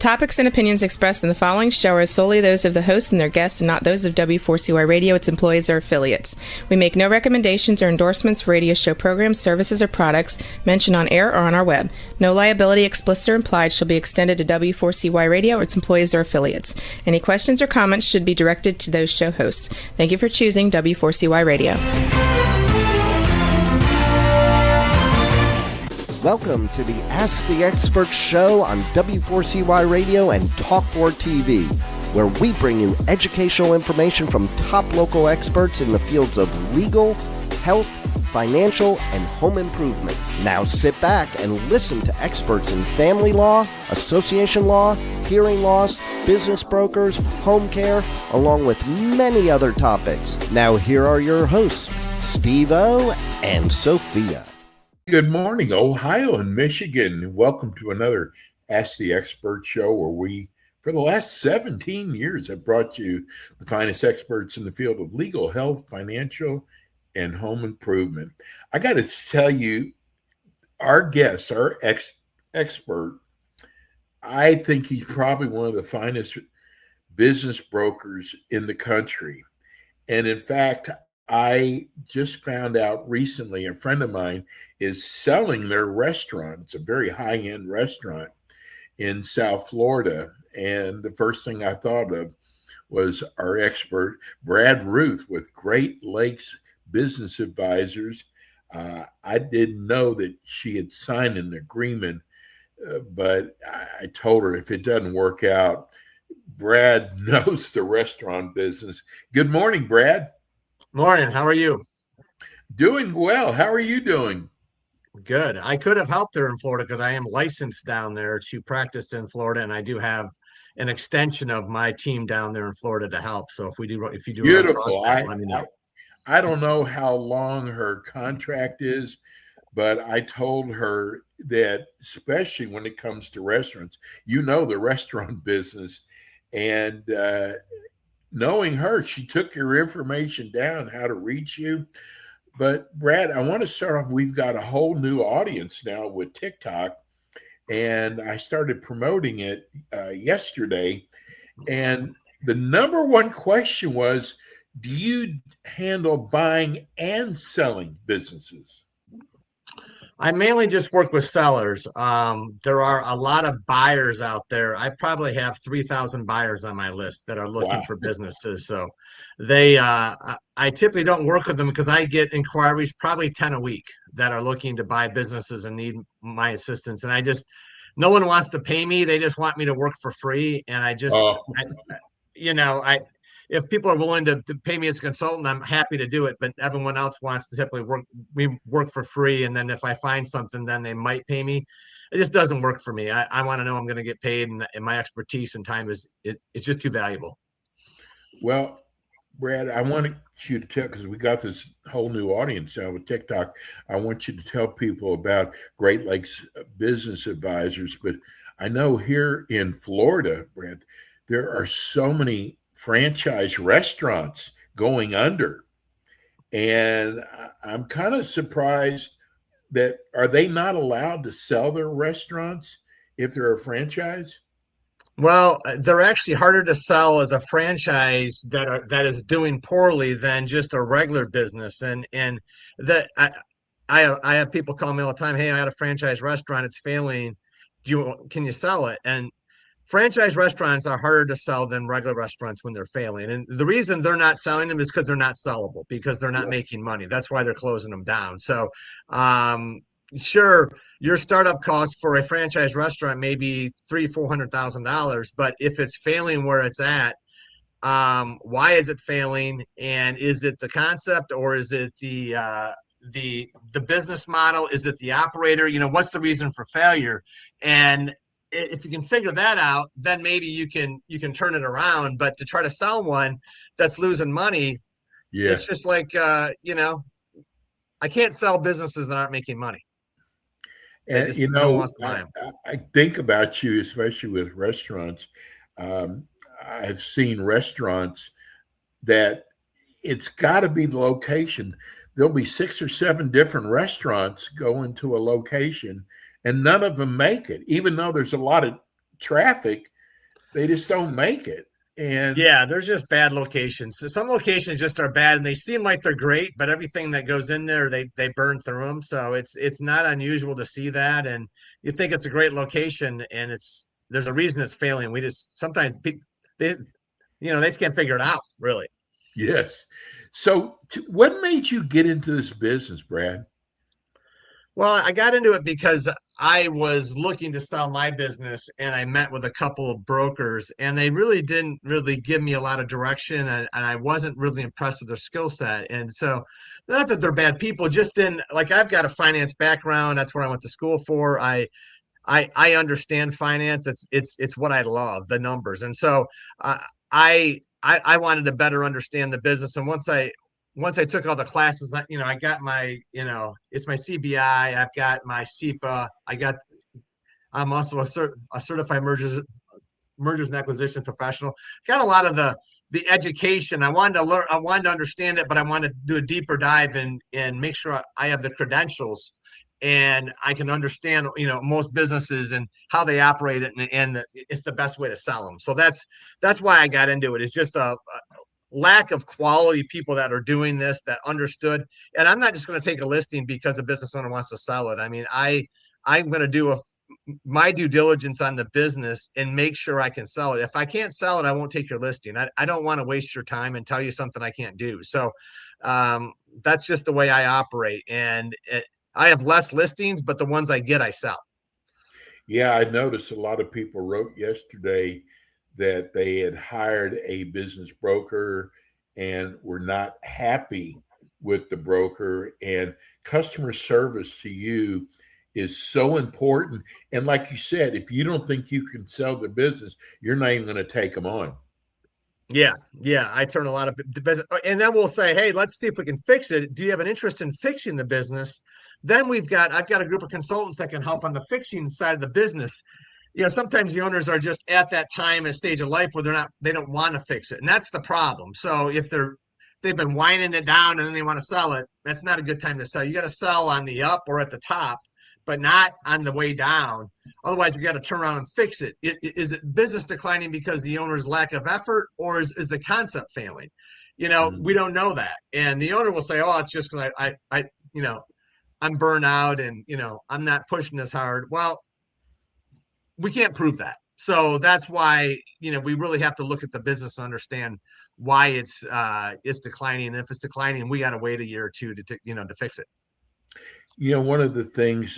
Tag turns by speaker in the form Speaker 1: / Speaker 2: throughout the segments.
Speaker 1: topics and opinions expressed in the following show are solely those of the hosts and their guests and not those of W4CY Radio, its employees, or affiliates. We make no recommendations or endorsements for radio show programs, services, or products mentioned on air or on our web. No liability, explicit or implied, shall be extended to W4CY Radio or its employees or affiliates. Any questions or comments should be directed to those show hosts. Thank you for choosing W4CY Radio.
Speaker 2: Welcome to the Ask the Expert show on W4CY Radio and Talk4 TV, where we bring you educational information from top local experts in the fields of legal, health, financial, and home improvement. Now sit back and listen to experts in family law, association law, hearing loss, business brokers, home care, along with many other topics. Now here are your hosts, Steve-O and Sophia.
Speaker 3: Good morning, Ohio and Michigan. Welcome to another Ask the Expert show where we, for the last 17 years, have brought you the finest experts in the field of legal, health, financial, and home improvement. I got to tell you, our guest, our expert, I think he's probably one of the finest business brokers in the country. And in fact, I just found out recently, a friend of mine is selling their restaurant. It's a very high-end restaurant in South Florida. And the first thing I thought of was our expert, Brad Ruth, with Great Lakes Business Advisors. I didn't know that she had signed an agreement, but I told her if it doesn't work out, Brad knows the restaurant business. Good morning, Brad.
Speaker 4: Morning. How are you?
Speaker 3: Doing well. How are you doing?
Speaker 4: Good. I could have helped her in Florida because I am licensed down there to practice in Florida, and I do have an extension of my team down there in Florida to help. So if you do
Speaker 3: beautiful,
Speaker 4: let me know.
Speaker 3: I don't know how long her contract is, but I told her that especially when it comes to restaurants, you know the restaurant business, and knowing her, she took your information down, how to reach you. But Brad, I want to start off. We've got a whole new audience now with TikTok, and I started promoting it yesterday. And the number one question was, do you handle buying and selling businesses?
Speaker 4: I mainly just work with sellers. There are a lot of buyers out there. I probably have 3,000 buyers on my list that are looking for businesses. So I typically don't work with them because I get inquiries, probably 10 a week, that are looking to buy businesses and need my assistance. And no one wants to pay me. They just want me to work for free. And if people are willing to pay me as a consultant, I'm happy to do it. But everyone else wants to simply work for free. And then if I find something, then they might pay me. It just doesn't work for me. I want to know I'm going to get paid, and my expertise and time it's just too valuable.
Speaker 3: Well, Brad, I want you to tell, because we got this whole new audience now with TikTok. I want you to tell people about Great Lakes Business Advisors. But I know here in Florida, Brad, there are so many franchise restaurants going under, and I'm kind of surprised that are they not allowed to sell their restaurants if they're a franchise?
Speaker 4: Well, they're actually harder to sell as a franchise that is doing poorly than just a regular business. And that I have people call me all the time, hey, I had a franchise restaurant, it's failing, can you sell it? And franchise restaurants are harder to sell than regular restaurants when they're failing. And the reason they're not selling them is because they're not sellable, because they're not making money. That's why they're closing them down. So, sure, your startup cost for a franchise restaurant may be $300,000-$400,000, but if it's failing where it's at, why is it failing? And is it the concept, or is it the business model? Is it the operator? What's the reason for failure? And if you can figure that out, then maybe you can turn it around. But to try to sell one that's losing money, it's just like I can't sell businesses that aren't making money.
Speaker 3: And I think about you, especially with restaurants. I've seen restaurants that it's got to be the location. There'll be 6 or 7 different restaurants go into a location, and none of them make it. Even though there's a lot of traffic, they just don't make it. And
Speaker 4: Yeah, there's just bad locations. So some locations just are bad, and they seem like they're great, but everything that goes in there, they burn through them. So it's not unusual to see that, and you think it's a great location, and there's a reason it's failing. We just sometimes people they they just can't figure it out, really.
Speaker 3: yes. So what made you get into this business, Brad?
Speaker 4: Well, I got into it because I was looking to sell my business, and I met with a couple of brokers, and they really didn't really give me a lot of direction, and I wasn't really impressed with their skill set. And so, not that they're bad people, just didn't like. I've got a finance background. That's what I went to school for. I understand finance. It's what I love, the numbers, and so I wanted to better understand the business. And once I took all the classes, I got my, it's my CBI. I've got my SEPA. I'm also a certified mergers and acquisitions professional. Got a lot of the education. I wanted to learn. I wanted to understand it, but I wanted to do a deeper dive and make sure I have the credentials and I can understand, most businesses and how they operate it, and it's the best way to sell them. So that's why I got into it. It's just a lack of quality people that are doing this that understood. And I'm not just going to take a listing because a business owner wants to sell it. I mean, I'm going to do my due diligence on the business and make sure I can sell it. If I can't sell it, I won't take your listing. I don't want to waste your time and tell you something I can't do. So that's just the way I operate. And I have less listings, but the ones I get, I sell.
Speaker 3: Yeah, I noticed a lot of people wrote yesterday that they had hired a business broker and were not happy with the broker. And customer service to you is so important. And like you said, if you don't think you can sell the business, you're not even going to take them on.
Speaker 4: Yeah. I turn a lot of business, and then we'll say, hey, let's see if we can fix it. Do you have an interest in fixing the business? Then I've got a group of consultants that can help on the fixing side of the business. Sometimes the owners are just at that time and stage of life where they don't want to fix it. And that's the problem. So if they've been winding it down and then they want to sell it, that's not a good time to sell. You got to sell on the up or at the top, but not on the way down. Otherwise, we got to turn around and fix it. Is it business declining because the owner's lack of effort, or is the concept failing? We don't know that. And the owner will say, oh, it's just because I'm burnt out and, I'm not pushing as hard. Well, we can't prove that. So that's why, we really have to look at the business and understand why it's declining. And if it's declining, we got to wait a year or two to fix it.
Speaker 3: One of the things,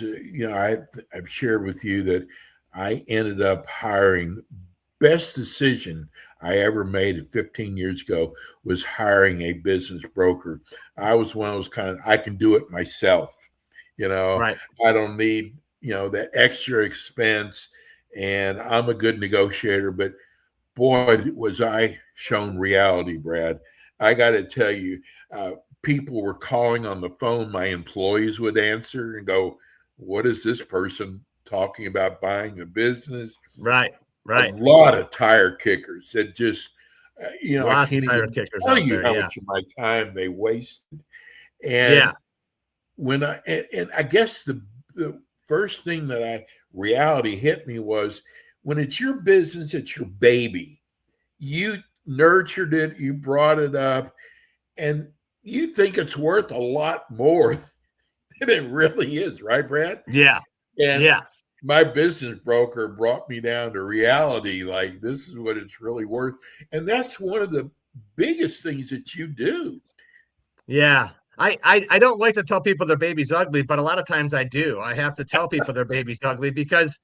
Speaker 3: I've shared with you that I ended up hiring, best decision I ever made 15 years ago was hiring a business broker. I was one of those I can do it myself.
Speaker 4: Right.
Speaker 3: I don't need, the extra expense, and I'm a good negotiator, but boy, was I shown reality, Brad. I got to tell you, people were calling on the phone. My employees would answer and go, what is this person talking about buying a business?
Speaker 4: Right.
Speaker 3: A lot of tire kickers that just,
Speaker 4: I can't even
Speaker 3: tell you how much of my time they wasted. And when I guess the first thing that reality hit me was when it's your business, it's your baby. You nurtured it, you brought it up, and you think it's worth a lot more than it really is, right, Brad?
Speaker 4: Yeah.
Speaker 3: And my business broker brought me down to reality, like this is what it's really worth. And that's one of the biggest things that you do.
Speaker 4: Yeah. I don't like to tell people their baby's ugly, but a lot of times I do. I have to tell people their baby's ugly because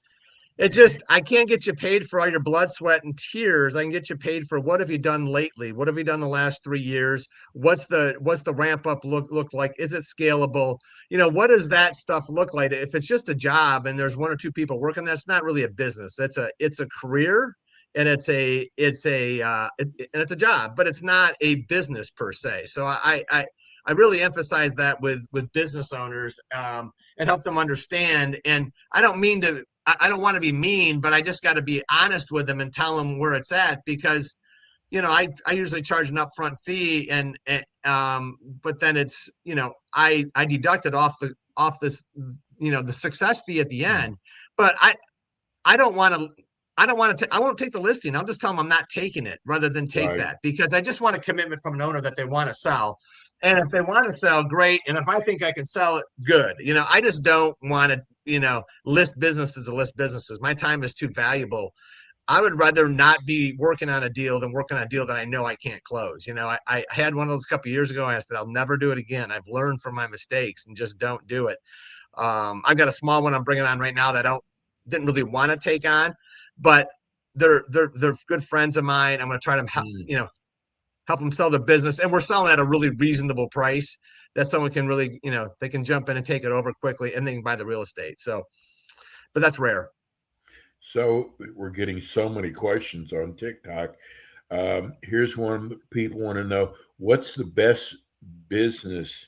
Speaker 4: I can't get you paid for all your blood, sweat, and tears. I can get you paid for what have you done lately? What have you done the last 3 years? What's the ramp up look like? Is it scalable? What does that stuff look like? If it's just a job and there's one or two people working, that's not really a business. It's a career, and it's a job, but it's not a business per se. So I really emphasize that with business owners and help them understand. And I don't want to be mean, but I just got to be honest with them and tell them where it's at because, I usually charge an upfront fee but then it's, I deduct it off this, the success fee at the end, but I don't want to I don't want to, I won't take the listing. I'll just tell them I'm not taking it rather than take
Speaker 3: Right.
Speaker 4: that, because I just want a commitment from an owner that they want to sell. And if they want to sell, great. And if I think I can sell it, good. I just don't want to, list businesses to list businesses. My time is too valuable. I would rather not be working on a deal than working on a deal that I know I can't close. I had one of those a couple of years ago. I said, I'll never do it again. I've learned from my mistakes and just don't do it. I've got a small one I'm bringing on right now that I didn't really want to take on, but they're good friends of mine. I'm going to try to help them sell their business, and we're selling at a really reasonable price that someone can really, they can jump in and take it over quickly, and they can buy the real estate. So, but that's rare.
Speaker 3: So we're getting so many questions on TikTok. Here's one: people want to know, what's the best business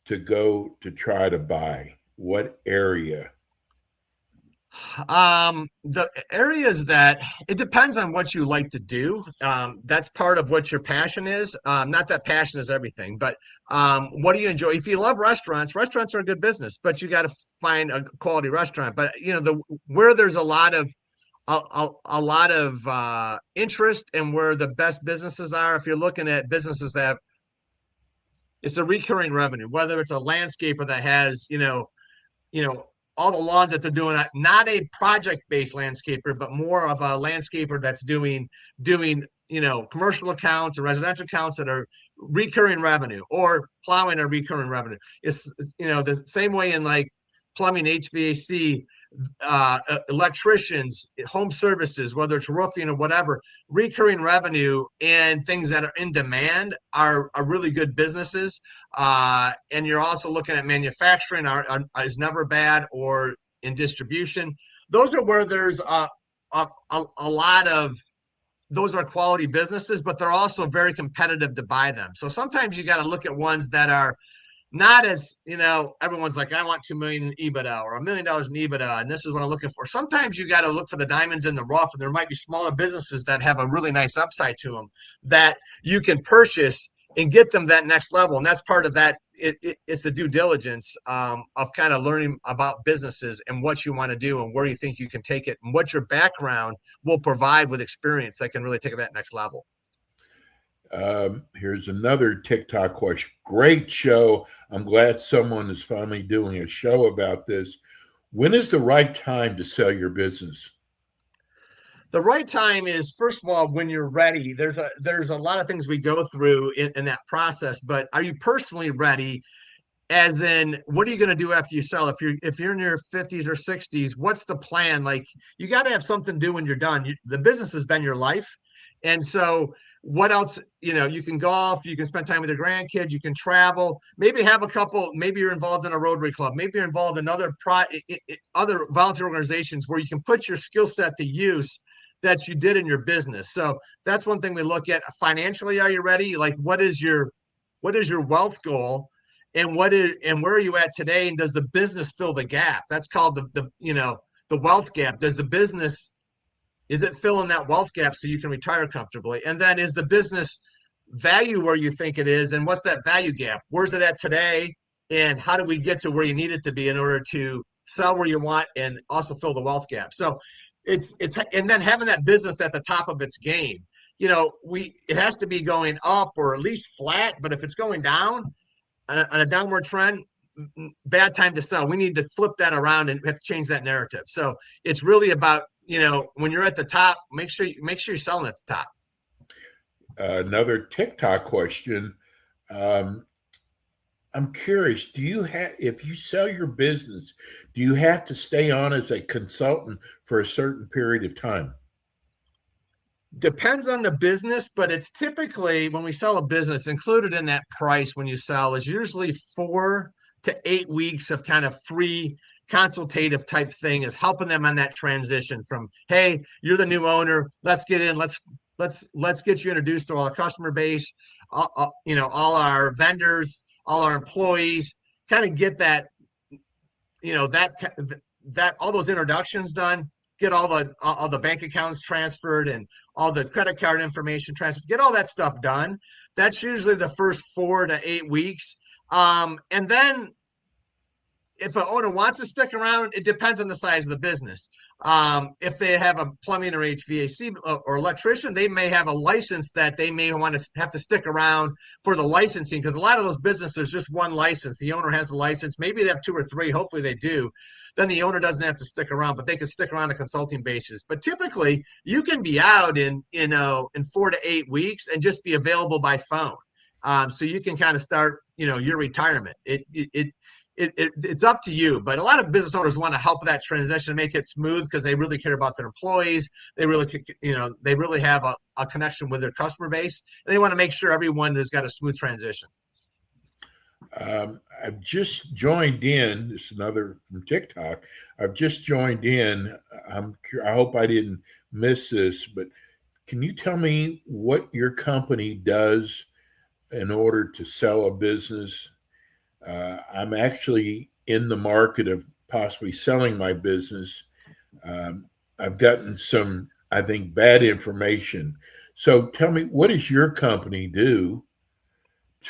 Speaker 3: to go to try to buy? What area?
Speaker 4: The areas that it depends on what you like to do. That's part of what your passion is. Not that passion is everything, but what do you enjoy? If you love restaurants are a good business, but you got to find a quality restaurant. But where there's a lot of interest, and where the best businesses are, if you're looking at businesses that have, it's a recurring revenue, whether it's a landscaper that has, all the lawns that they're doing, not a project-based landscaper, but more of a landscaper that's doing, commercial accounts or residential accounts that are recurring revenue, or plowing a recurring revenue. It's the same way in like plumbing, HVAC, electricians, home services, whether it's roofing or whatever. Recurring revenue and things that are in demand are really good businesses. And you're also looking at manufacturing is never bad, or in distribution. Those are where there's a lot of, those are quality businesses, but they're also very competitive to buy them. So sometimes you got to look at ones that are not as, everyone's like, I want 2 million in EBITDA or $1 million in EBITDA, and this is what I'm looking for. Sometimes you got to look for the diamonds in the rough, and there might be smaller businesses that have a really nice upside to them that you can purchase and get them that next level. And that's part of that. It's the due diligence of kind of learning about businesses and what you want to do and where you think you can take it, and what your background will provide with experience that can really take it that next level.
Speaker 3: Here's another TikTok question. Great show. I'm glad someone is finally doing a show about this. When is the right time to sell your business?
Speaker 4: The right time is, first of all, when you're ready. There's a lot of things we go through in that process, but are you personally ready? As in, what are you going to do after you sell? If you're in your 50s or 60s, what's the plan? Like, you got to have something to do when you're done. The business has been your life. And so what else? You can golf, you can spend time with your grandkids, you can travel, maybe have a couple, maybe you're involved in a Rotary Club, maybe you're involved in other volunteer organizations where you can put your skill set to use that you did in your business. So that's one thing we look at. Financially, are you ready? Like, what is your wealth goal? And where are you at today? And does the business fill the gap? That's called the wealth gap. Does the business, is it filling that wealth gap so you can retire comfortably? And then, is the business value where you think it is? And what's that value gap? Where's it at today? And how do we get to where you need it to be in order to sell where you want and also fill the wealth gap? So it's and then having that business at the top of its game. It has to be going up or at least flat. But if it's going down on a downward trend, bad time to sell. We need to flip that around and have to change that narrative. So it's really about, when you're at the top, make sure you're selling at the top.
Speaker 3: Another TikTok question. I'm curious, if you sell your business, do you have to stay on as a consultant for a certain period of time?
Speaker 4: Depends on the business, but it's typically, when we sell a business, included in that price when you sell is usually 4 to 8 weeks of kind of free consultative type thing, is helping them on that transition from, hey, you're the new owner, let's get in, let's get you introduced to our customer base, all our vendors, all our employees, kind of get that, that all those introductions done, get all the bank accounts transferred and all the credit card information transferred, get all that stuff done. That's usually the first 4 to 8 weeks. And then if an owner wants to stick around, it depends on the size of the business. If they have a plumbing or HVAC or electrician, they may have a license that they may want to have to stick around for the licensing, because a lot of those businesses just one license. The owner has a license. Maybe they have two or three. Hopefully they do. Then the owner doesn't have to stick around, but they can stick around on a consulting basis. But typically, you can be out in 4 to 8 weeks and just be available by phone. So you can kind of start your retirement. It's up to you, but a lot of business owners want to help that transition, make it smooth, because they really care about their employees. They really have a connection with their customer base, and they want to make sure everyone has got a smooth transition.
Speaker 3: I've just joined in. This is another from TikTok. I've just joined in. I hope I didn't miss this, but can you tell me what your company does in order to sell a business? I'm actually in the market of possibly selling my business. I've gotten some, I think, bad information. So tell me, what does your company do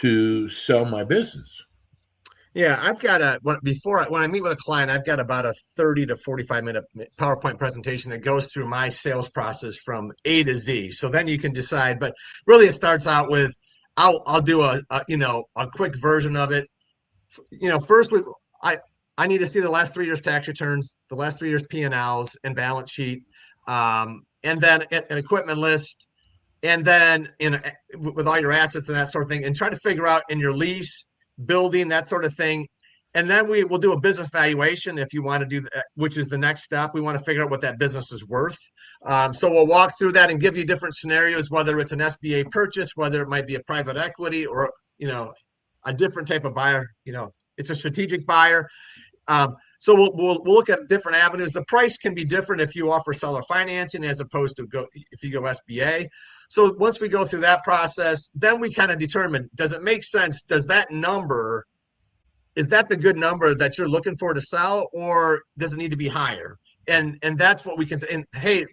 Speaker 3: to sell my business?
Speaker 4: Yeah, I've got when I meet with a client, I've got about a 30 to 45-minute PowerPoint presentation that goes through my sales process from A to Z. So then you can decide, but really it starts out with, I'll do a quick version of it. First I need to see the last 3 years tax returns, the last 3 years P&Ls and balance sheet, and then an equipment list, and then with all your assets and that sort of thing, and try to figure out in your lease, building, that sort of thing. And then we'll do a business valuation if you want to do that, which is the next step. We want to figure out what that business is worth. So we'll walk through that and give you different scenarios, whether it's an SBA purchase, whether it might be a private equity, or a different type of buyer. It's a strategic buyer. So we'll look at different avenues. The price can be different if you offer seller financing as opposed to if you go SBA. So once we go through that process, then we kind of determine, does it make sense? Is that the good number that you're looking for to sell, or does it need to be higher? And that's what we can. And hey,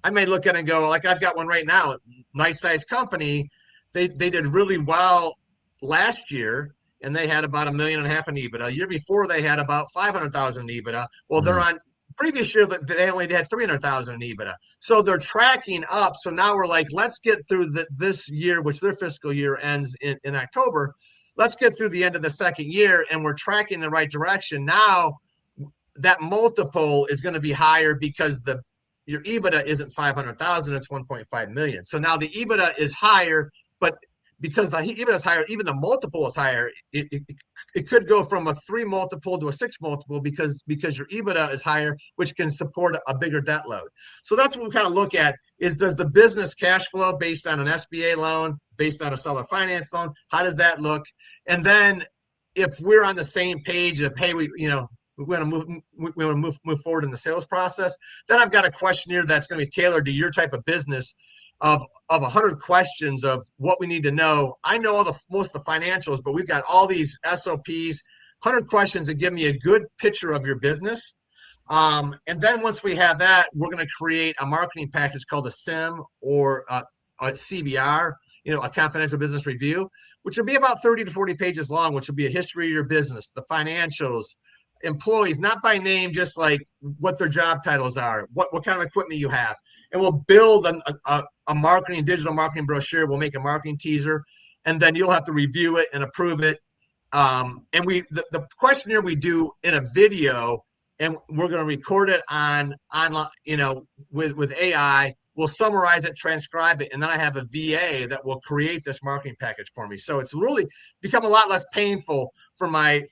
Speaker 4: I may look at it and go, like, I've got one right now, nice sized company. They did really well last year, and they had about $1.5 million in EBITDA. A year before, they had about $500,000 in EBITDA. Well, they're on previous year that they only had $300,000 in EBITDA. So they're tracking up. So now we're like, let's get through this year, which their fiscal year ends in October. Let's get through the end of the second year, and we're tracking the right direction. Now that multiple is going to be higher because your EBITDA isn't 500,000, it's 1.5 million. So now the EBITDA is higher, but because the EBITDA is higher, even the multiple is higher. It could go from a 3 multiple to a 6 multiple because your EBITDA is higher, which can support a bigger debt load. So that's what we kind of look at is, does the business cash flow based on an SBA loan, based on a seller finance loan, how does that look? And then if we're on the same page of, hey, we want to move forward in the sales process, then I've got a questionnaire that's going to be tailored to your type of business of 100 questions of what we need to know. I know most of the financials, but we've got all these SOPs, 100 questions that give me a good picture of your business. And then once we have that, we're going to create a marketing package called a CIM or a CBR, a confidential business review, which will be about 30 to 40 pages long, which will be a history of your business, the financials, employees, not by name, just like what their job titles are, what kind of equipment you have. And we'll build a digital marketing brochure. We'll make a marketing teaser, and then you'll have to review it and approve it. And the questionnaire we do in a video, and we're going to record it online, with AI. We'll summarize it, transcribe it, and then I have a VA that will create this marketing package for me. So it's really become a lot less painful for my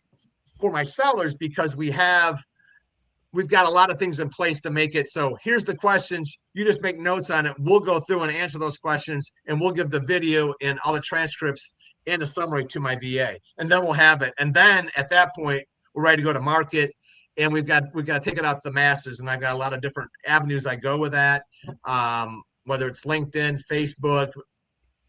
Speaker 4: sellers, because we've got a lot of things in place to make it. So here's the questions. You just make notes on it. We'll go through and answer those questions, and we'll give the video and all the transcripts and the summary to my VA, and then we'll have it. And then at that point, we're ready to go to market, and we've got to take it out to the masses. And I've got a lot of different avenues I go with that, whether it's LinkedIn, Facebook,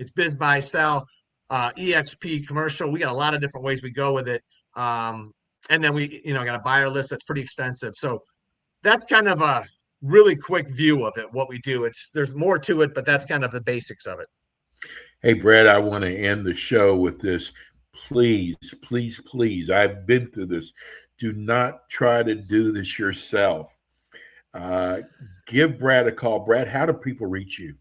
Speaker 4: it's biz, buy, sell, EXP, commercial. We got a lot of different ways we go with it. And then we, got a buyer list that's pretty extensive. So that's kind of a really quick view of it, what we do. There's more to it, but that's kind of the basics of it.
Speaker 3: Hey, Brad, I want to end the show with this. Please, please, please. I've been through this. Do not try to do this yourself. Give Brad a call. Brad, how do people reach you?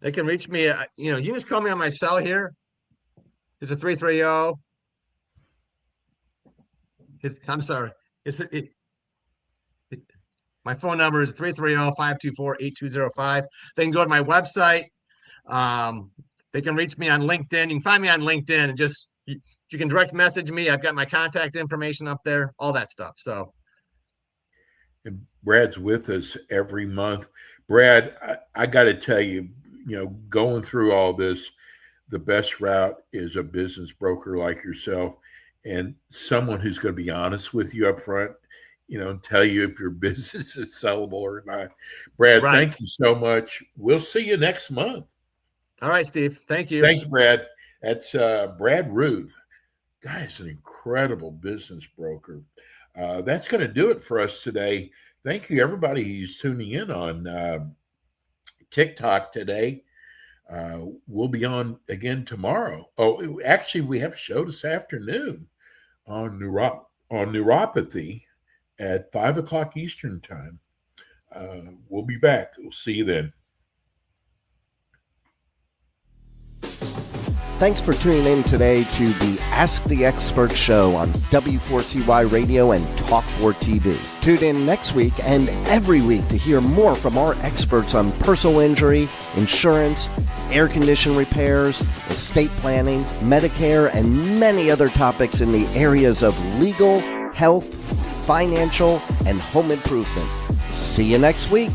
Speaker 4: They can reach me. You can just call me on my cell here. It's a 330. I'm sorry. My phone number is 330-524-8205. They can go to my website. They can reach me on LinkedIn. You can find me on LinkedIn and you can direct message me. I've got my contact information up there, all that stuff. So,
Speaker 3: and Brad's with us every month. Brad, I got to tell you, going through all this, the best route is a business broker like yourself and someone who's going to be honest with you up front, and tell you if your business is sellable or not. Brad,
Speaker 4: right.
Speaker 3: Thank you so much. We'll see you next month.
Speaker 4: All right, Steve. Thank you.
Speaker 3: Thanks, Brad. That's Brad Ruth. Guy's an incredible business broker. That's going to do it for us today. Thank you, everybody who's tuning in on TikTok today. We'll be on again tomorrow. Oh, actually, we have a show this afternoon on neuropathy at 5:00 Eastern time. We'll be back. We'll see you then.
Speaker 2: Thanks for tuning in today to the Ask the Expert show on W4CY Radio and Talk4 TV. Tune in next week and every week to hear more from our experts on personal injury, insurance, air condition repairs, estate planning, Medicare, and many other topics in the areas of legal, health, financial, and home improvement. See you next week.